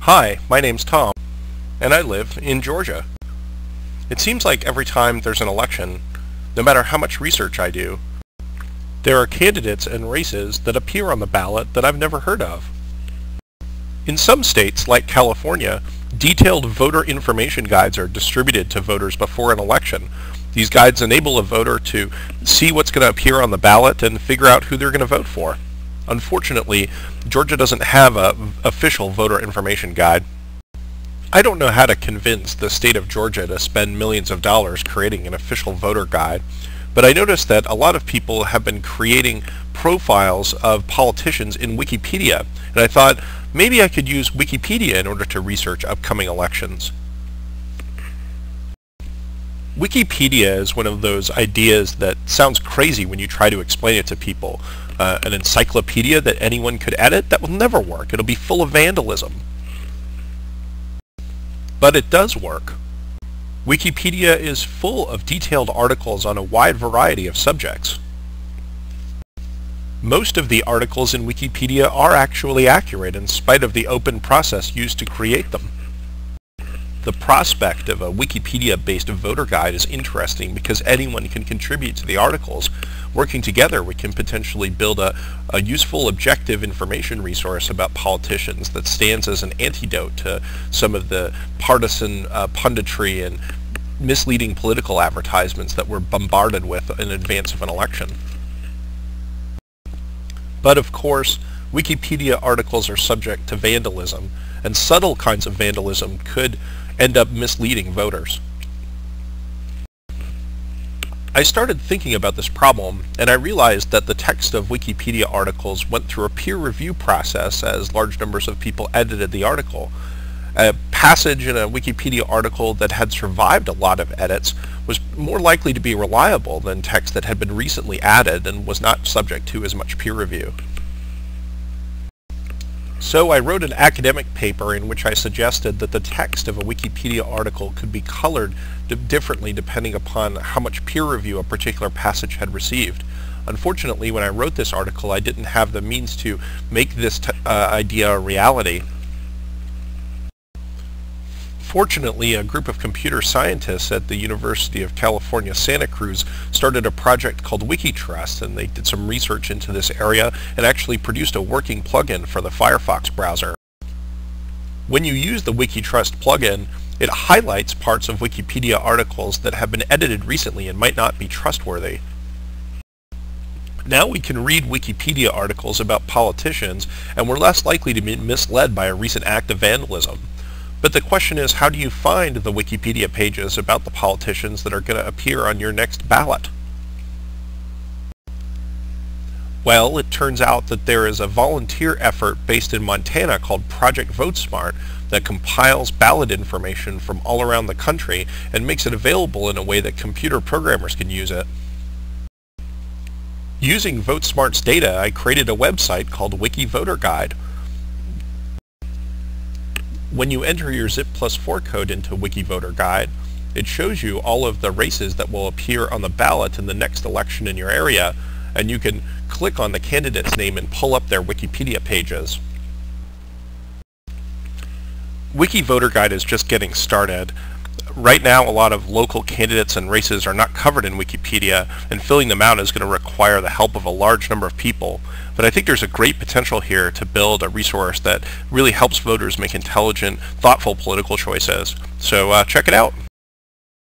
Hi, my name's Tom, and I live in Georgia. It seems like every time there's an election, no matter how much research I do, there are candidates and races that appear on the ballot that I've never heard of. In some states, like California, detailed voter information guides are distributed to voters before an election. These guides enable a voter to see what's going to appear on the ballot and figure out who they're going to vote for. Unfortunately, Georgia doesn't have an official voter information guide. I don't know how to convince the state of Georgia to spend millions of dollars creating an official voter guide, but I noticed that a lot of people have been creating profiles of politicians in Wikipedia, and I thought maybe I could use Wikipedia in order to research upcoming elections. Wikipedia is one of those ideas that sounds crazy when you try to explain it to people. An encyclopedia that anyone could edit? That will never work. It'll be full of vandalism. But it does work. Wikipedia is full of detailed articles on a wide variety of subjects. Most of the articles in Wikipedia are actually accurate in spite of the open process used to create them. The prospect of a Wikipedia-based voter guide is interesting because anyone can contribute to the articles. Working together, we can potentially build a useful, objective information resource about politicians that stands as an antidote to some of the partisan punditry and misleading political advertisements that we're bombarded with in advance of an election. But of course, Wikipedia articles are subject to vandalism, and subtle kinds of vandalism could end up misleading voters. I started thinking about this problem, and I realized that the text of Wikipedia articles went through a peer review process as large numbers of people edited the article. A passage in a Wikipedia article that had survived a lot of edits was more likely to be reliable than text that had been recently added and was not subject to as much peer review. So I wrote an academic paper in which I suggested that the text of a Wikipedia article could be colored differently depending upon how much peer review a particular passage had received. Unfortunately, when I wrote this article, I didn't have the means to make this idea a reality. Fortunately, a group of computer scientists at the University of California, Santa Cruz started a project called Wiki, and they did some research into this area and actually produced a working plugin for the Firefox browser. When you use the Wiki plugin, it highlights parts of Wikipedia articles that have been edited recently and might not be trustworthy. Now we can read Wikipedia articles about politicians, and we're less likely to be misled by a recent act of vandalism. But the question is, how do you find the Wikipedia pages about the politicians that are going to appear on your next ballot? Well, it turns out that there is a volunteer effort based in Montana called Project VoteSmart that compiles ballot information from all around the country and makes it available in a way that computer programmers can use it. Using VoteSmart's data, I created a website called Wiki Voter Guide. When you enter your zip+4 code into Wiki Voter Guide, it shows you all of the races that will appear on the ballot in the next election in your area, and you can click on the candidate's name and pull up their Wikipedia pages. Wiki Voter Guide is just getting started. Right now, a lot of local candidates and races are not covered in Wikipedia, and filling them out is going to require the help of a large number of people. But I think there's a great potential here to build a resource that really helps voters make intelligent, thoughtful political choices. So check it out.